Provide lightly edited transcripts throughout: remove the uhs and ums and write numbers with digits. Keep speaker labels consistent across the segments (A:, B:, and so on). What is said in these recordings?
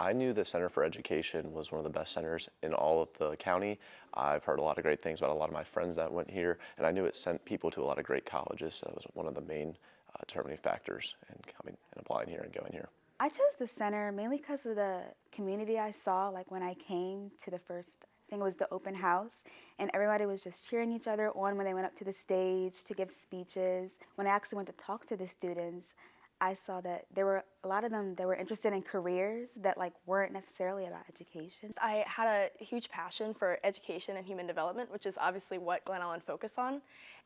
A: I knew the Center for Education was one of the best centers in all of the county. I've heard a lot of great things about a lot of my friends that went here, and I knew it sent people to a lot of great colleges, so it was one of the main determining factors in coming and applying here and going here.
B: I chose the center mainly because of the community I saw, like when I came to the first, I think it was the open house, and everybody was just cheering each other on when they went up to the stage to give speeches. When I actually went to talk to the students, I saw that there were a lot of them that were interested in careers that weren't necessarily about education.
C: I had a huge passion for education and human development, which is obviously what Glen Allen focused on.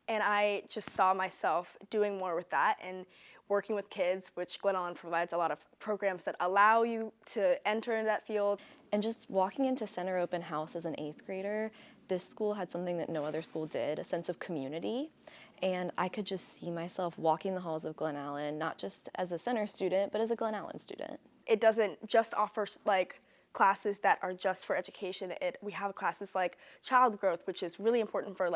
C: And I just saw myself doing more with that and working with kids, which Glen Allen provides a lot of programs that allow you to enter into that field.
D: And just walking into Center Open House as an 8th grader, this school had something that no other school did, a sense of community. And I could just see myself walking the halls of Glen Allen, not just as a center student, but as a Glen Allen student.
C: It doesn't just offer classes that are just for education. We have classes like child growth, which is really important for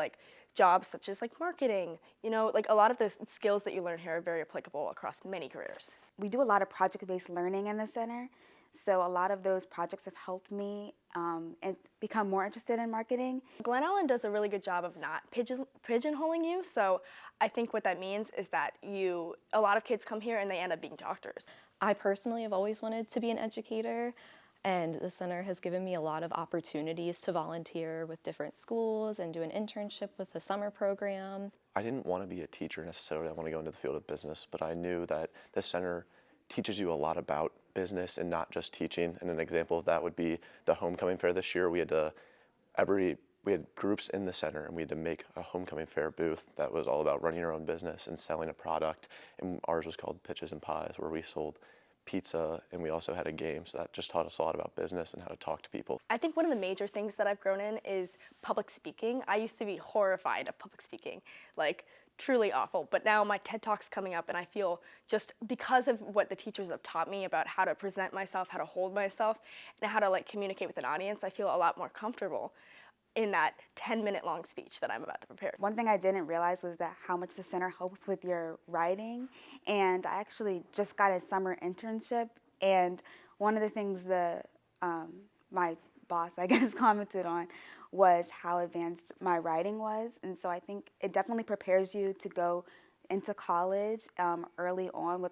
C: jobs such as marketing. You know, a lot of the skills that you learn here are very applicable across many careers.
B: We do a lot of project-based learning in the center, so a lot of those projects have helped me and become more interested in marketing.
C: Glen Allen does a really good job of not pigeonholing you, so I think what that means is that a lot of kids come here and they end up being doctors.
D: I personally have always wanted to be an educator, and the center has given me a lot of opportunities to volunteer with different schools and do an internship with the summer program.
A: I didn't want to be a teacher necessarily. I want to go into the field of business, but I knew that the center teaches you a lot about business and not just teaching. And an example of that would be the homecoming fair this year. We had groups in the center, and we had to make a homecoming fair booth that was all about running your own business and selling a product. And ours was called Pitches and Pies, where we sold pizza, and we also had a game, so that just taught us a lot about business and how to talk to people.
C: I think one of the major things that I've grown in is public speaking. I used to be horrified of public speaking, truly awful, but now my TED Talk's coming up, and I feel just because of what the teachers have taught me about how to present myself, how to hold myself, and how to communicate with an audience, I feel a lot more comfortable in that 10-minute long speech that I'm about to prepare.
B: One thing I didn't realize was that how much the center helps with your writing, and I actually just got a summer internship, and one of the things my boss, I guess, commented on was how advanced my writing was, and so I think it definitely prepares you to go into college early on with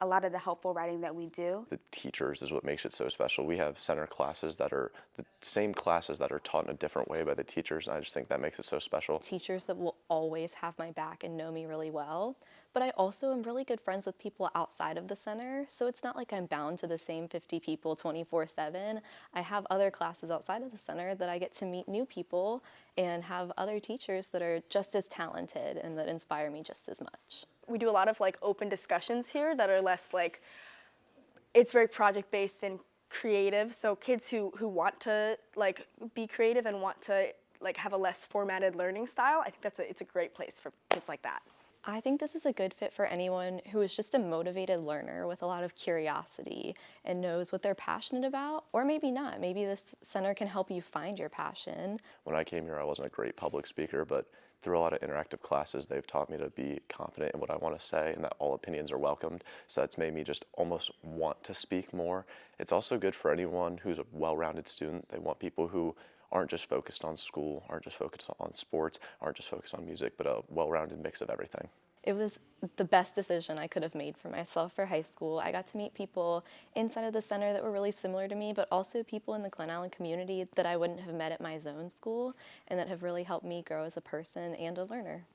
B: a lot of the helpful writing that we do.
A: The teachers is what makes it so special. We have center classes that are the same classes that are taught in a different way by the teachers, and I just think that makes it so special.
D: Teachers that will always have my back and know me really well, but I also am really good friends with people outside of the center, so it's not like I'm bound to the same 50 people 24/7. I have other classes outside of the center that I get to meet new people and have other teachers that are just as talented and that inspire me just as much.
C: We do a lot of open discussions here that are less it's very project-based and creative, so kids who want to be creative and want to have a less formatted learning style, I think it's a great place for kids like that.
D: I think this is a good fit for anyone who is just a motivated learner with a lot of curiosity and knows what they're passionate about, or maybe not. Maybe this center can help you find your passion.
A: When I came here, I wasn't a great public speaker, but through a lot of interactive classes, they've taught me to be confident in what I want to say and that all opinions are welcomed. So that's made me just almost want to speak more. It's also good for anyone who's a well-rounded student. They want people who aren't just focused on school, aren't just focused on sports, aren't just focused on music, but a well-rounded mix of everything.
D: It was the best decision I could have made for myself for high school. I got to meet people inside of the center that were really similar to me, but also people in the Glen Allen community that I wouldn't have met at my zone school and that have really helped me grow as a person and a learner.